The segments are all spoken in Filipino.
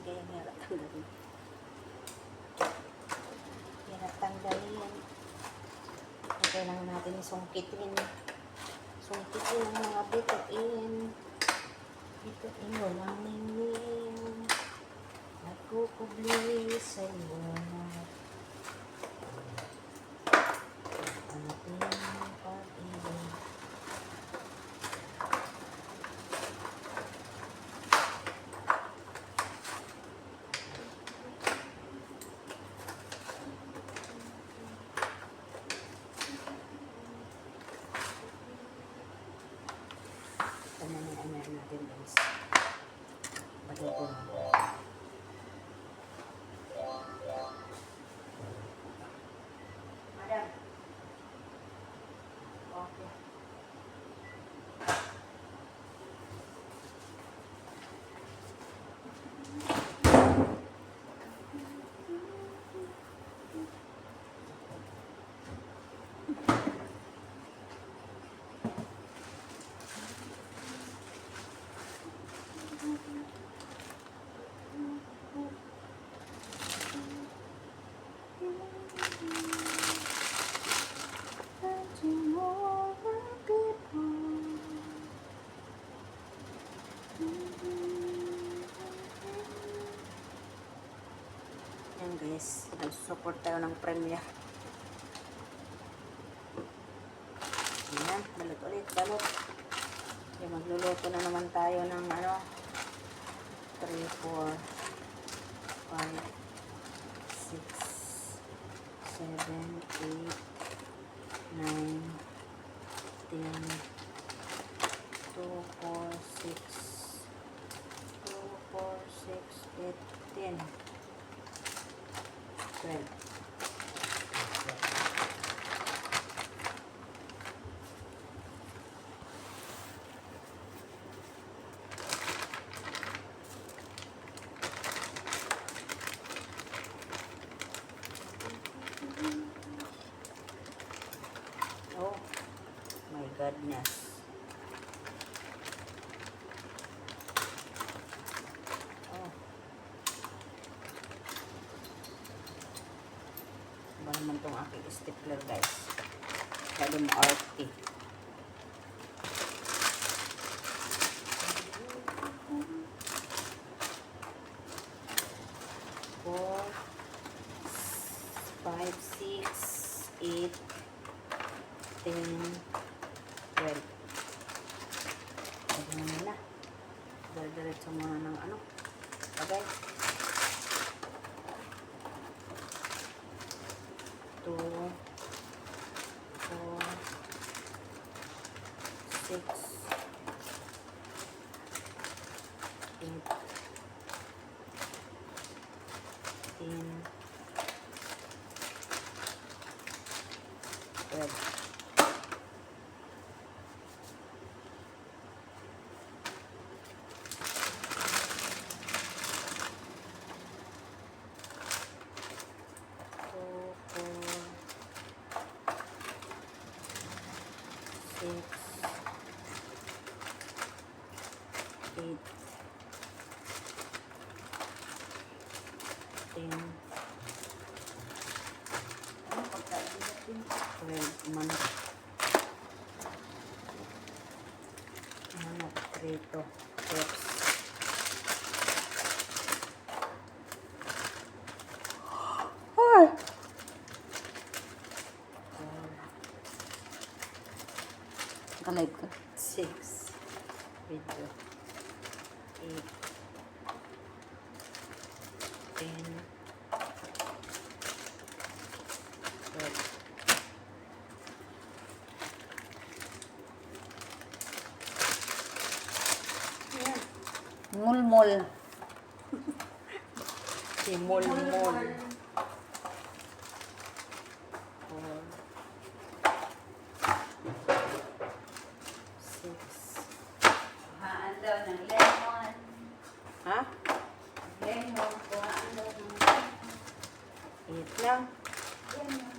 Kaya hirap tanggalin. Hirap tanggalin. Okay lang natin sungkitin. Sungkitin ang mga bituin. Bituin walang ningning. Nagkukubli sa liwanag. Ating pag-ibig. Ano natin guys. Bago Madam. Okay. Yan guys, nag-support tayo ng Premier. Ayan, balot ulit, balot. Okay, magluluto na naman tayo ng ano, 3, 4, 5, 6, 7, 8, 9, 10, 2, 4, 6, 2, 4, 6, 8, 10, 12. Oh my goodness. Oh. Ba naman itong aking stapler guys. Kaya mo arty. Four, 5, 6, 8, 10, 12. Pwede naman na. Diretso muna ng ano. Okay. 2, 4, 6, 8, 10, 12. Manok prito. Chips. Ay! Kalay ko. 6. Video. 8. 10. 12. Mulmul. Si mulmul. 6. Kuhaan daw ng lemon. Ha? Lemon, kuhaan daw ng lemon. 8 lang. Lemon.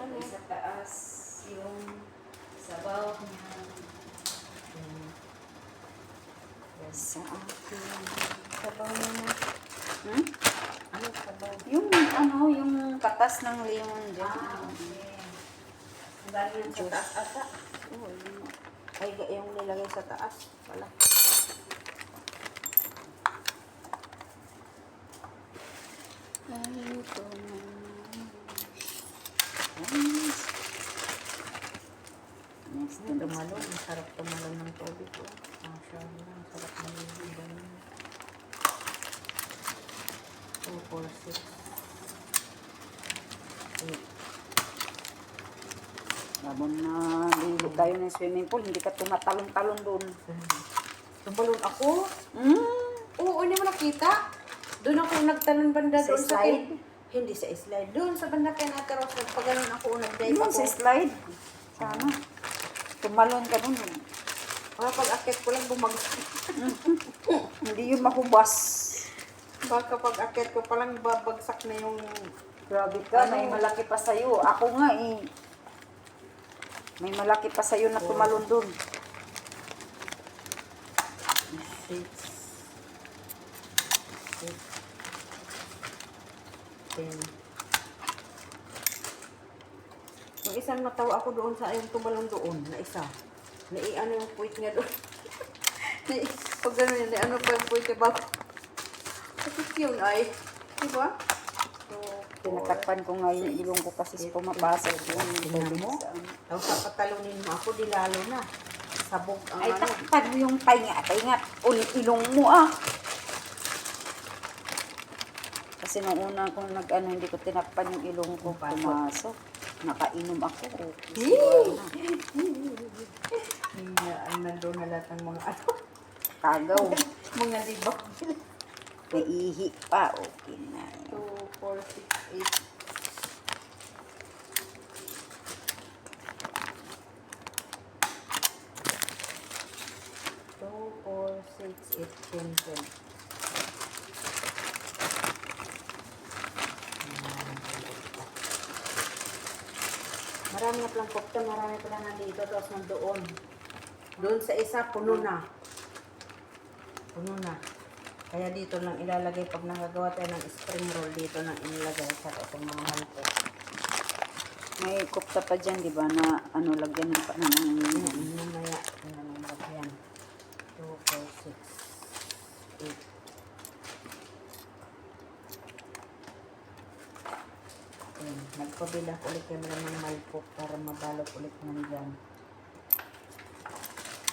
Ano? Sa taas yung sabaw niya. Sa akin. Sabaw mo na. Hmm? Ano sabaw? Yung katas ng lemon dyan. Okay. Ang galing yan sa Juice. taas ata. Oo, yun. Ay, yung nilagay sa taas. Wala. Ay, ito na. Nice. Next to the Tumalon. Ang sarap tumalon ng tubig ko. Masyaallah. Ang sarap ng ganun. 2, 4, 6, 8. Labon na ligo tayo ng swimming pool, hindi ka tumatalon-talon doon. Tumalon ako? Hmm? Oo, hindi mo nakita? Doon ako nagtalon banda Sa doon sa slide? Hindi sa slide. Doon sa banda kay Nata Rose. Nagpaganon ako. Nag-dive Yun, ako. sa slide. Sana. Tumalon ka doon. Mga pag-akit ko lang bumagsak. Hindi yun mahubas. Baka pag-akit ko palang babagsak na yung... Grabe ka, Ano? may malaki pa sa'yo. Ako nga eh. May malaki pa sa'yo na tumalon doon. 6, 10. Yung isang natawa ako doon sa yung tumalon doon, na isa. Ano yung puwit niya doon. Pag gano'n yun, ano pa yung puwit niya bago. Bakit yun ay? Diba? So, Tinatakpan ko nga yung ilong ko kasi pumapasok yung Tingnan tubig mo. sa ano. Tapos papatalunin mo ako, di lalo na. Sabog ang Ay, ano. takpan mo yung tainga. Ilong mo ah. Kasi nung una kong nag-ano, hindi ko tinakpan yung ilong ko. Pasok. Pumasok. Nakainom ako. Ang nandun na lahat ng mga ano. Tagaw. Mga libak. Naihi pa. Okay na. 2, 4, 6, 8. Two, 4, 6, 8, 10, 12. Marami na palang kopta, marami pala nandito, tapos nandoon. Doon sa isa, puno na. Puno na. Kaya dito lang ilalagay pag nakagawa tayo ng spring roll, dito lang inilagay sa itong mga halko. May kupta pa dyan, di ba, na ano, lagyan ng pananang. Mamaya, yan. 2, 4, 6, 8. Nagpabila ko ulit kami ng malpok para mabalot ulit nandyan.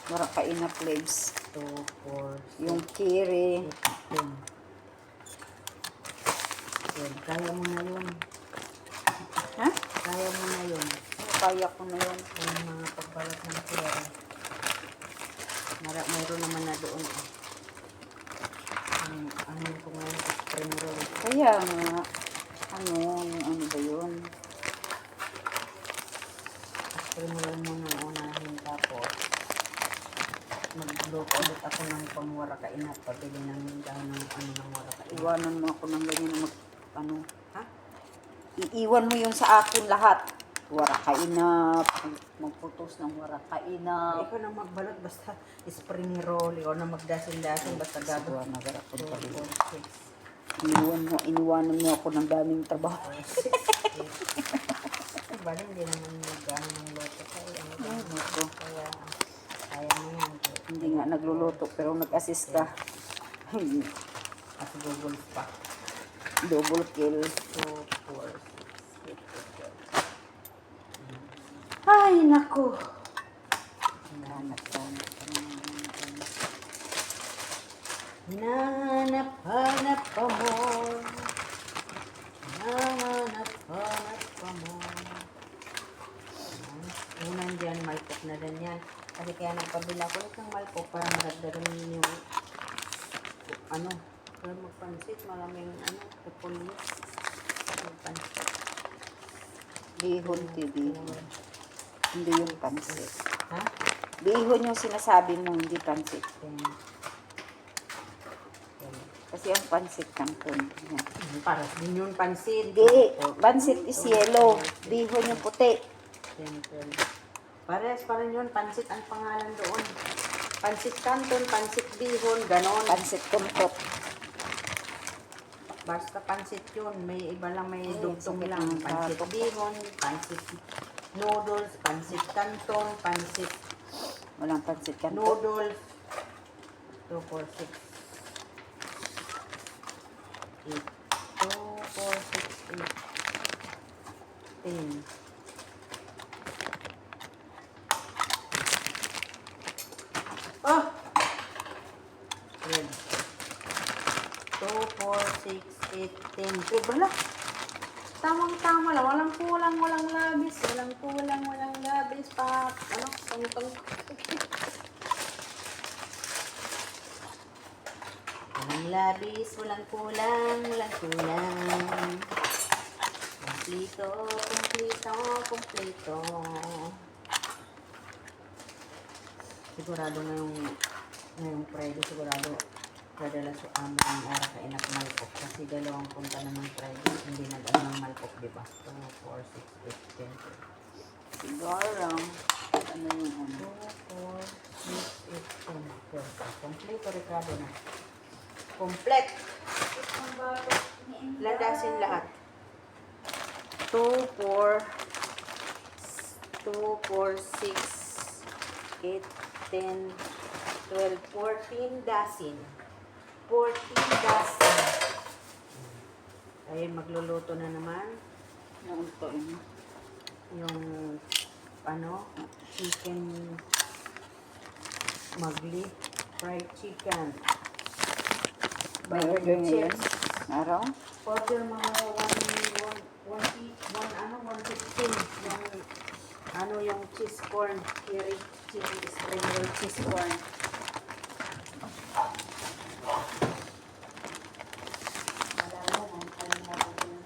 Mara kain na flames. 2, 4, Yung kiri. 10. Yan, kaya mo na yun. Ha? Kaya mo na yun. Kaya ko na yun. Yung mga pagbalot ng kiri. Mayroon naman na doon. Ano ko ngayon, spring roll. Kaya nga, ano ba yun? Spring roll muna unahin, tapos magluto ulit ako ng pangwarakain at pabili ng dahon ng warakain. Iwanan mo ako ng ganyan na Ha? Iiwan mo yun sa akin lahat. Wara kainap. Magputos ng wara kainap. Ikaw na magbalot, basta spring roll. Ikaw na magdasin-dasin, basta Siguro gagawin. nagarap ko 2, pa rin. 4, 6, Iniwanan mo ako ng daming trabaho. 6, 8. Bali, hindi naman mag-ano ng loto tayo. Ay, naku. Kaya, kaya mo yan. Hindi nga nagluluto pero nag-assist ka. At Google pa. Double kill. 2, 4, 6, 8, 12. Ay, naku. Hanap. Nanap-hanap pa mo. Nanap-hanap pa mo. Unan dyan, malpok na din yan. Kasi kaya nagpabila ko ulit ng malpok para magdadamin yung ano, para magpansit, maraming ano, repolyo. Magpansit. Bihon, bihon. Hindi yung pansit. Ha? Bihon yung sinasabi mo, hindi pansit. Kasi ang pansit kanton. Yan. Para din yung pansit. Hindi, pansit is yellow. Bihon yung puti. Pares pa rin yun, pansit ang pangalan doon. Pansit canton, pansit bihon, ganon. Pansit kuntot. Basta pansit yun. May iba lang, may Ay, dugtong sakit lang. ng Pansit batok. bihon, pansit noodles, pansit canton, pansit Walang pansit kanto. noodles. 2, 4, 6, 8. 2, 4, 6, 8. 10. Oh! 12. 2, 4, 6, 8, 10. Bala. Tamang-tama lang. Walang kulang, walang labis. Walang kulang, walang labis. Ano? Tong-tong. Walang labis, walang kulang, walang kulang. Kumplito, kumplito, kumplito. Sigurado ngayong Friday, sigurado padala sa amin ang ara ka inak malpok. Kasi 2 punta naman Friday, hindi nag-ano ng malpok, di ba? 2, 4, 6, 8, 10. Siguro. Ano yung ano? 2, 4, 6, 8, 10. Kompleto, Ricardo na. Komplet. Landasin lahat. 2, 4, 6, 8, 10, 12, 14 dasin. 14 dasin. Ayun, magluluto na naman. Yung ito yun. Yung, chicken magli, fried chicken. May order ngayon. Araw? Order mga 115. Yung cheese corn, cherry spring roll cheese corn.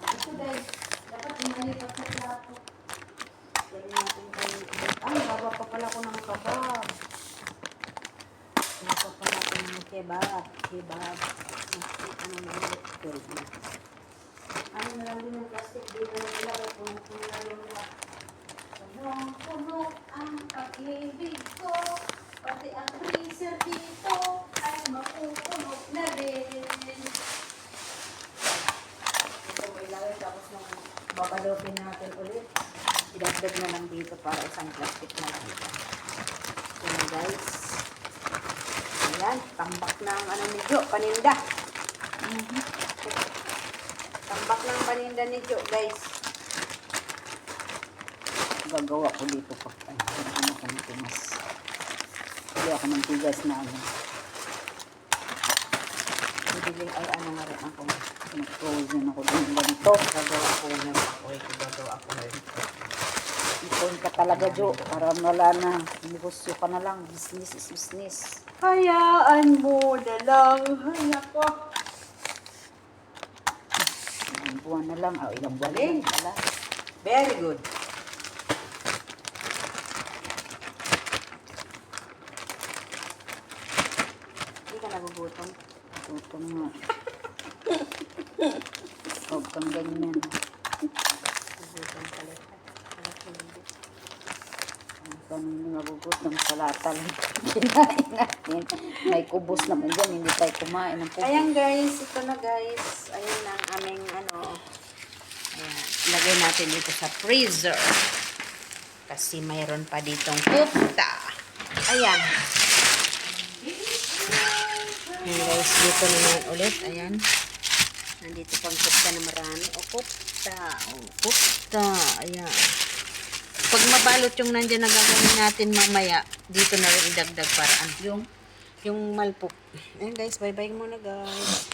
Ito guys, dapat malipat sa plato. Lagyan natin kayo. Haba pa pala ko ng kebab. Haba pa pala ko ng kebab. Ano na ulit? Ano na lang din yung plastic dito na ilagay kung nalong na. Punong-puno ang pag-ibig ko. Pati ang freezer dito ay mapupuno na rin. Ito mo ilagay tapos nung babalopin natin ulit. Idagdag na lang dito para isang plastic na lang ito. Ayan guys. Ayan, tambak na ang ni Jo, paninda. Tambak ng paninda ni Jo, guys. Gagawa ko dito pa. Ay, ano ko ng timas. Hindi ako ng tigas na ano. Bibili ay ano nga rin ako. Nag-frozen ako din ganito. Gagawa ko na ako. Gagawa ako na rin. Ipon ka talaga, Jo. Para wala na. Negosyo ka na lang. Business is business. Hayaan mo na lang. Ay, ako. Ilang buwan na lang. Ilang buwan na Galing. lang pala. Very good. Hindi ka nagugutom. Gutom nga. Huwag kang ganyan. Nagugutom pala siya. Ganun nagugutom sa lata lang. Kinain natin. May kubos naman dyan. Hindi tayo kumain ng kubos. Ayan guys, ito na guys. Ayan ang aming Ayan. Lagay natin dito sa freezer. Kasi mayroon pa ditong kufta. Ayan. Ayan guys, dito naman ulit. Ayan. Nandito pang kufta na marami. O kufta. O kufta. Ayan. Pag mabalot yung nandyan na gagawin natin mamaya, dito na rin idagdag paraan. Yung malpok. Ayan guys, bye-bye muna guys.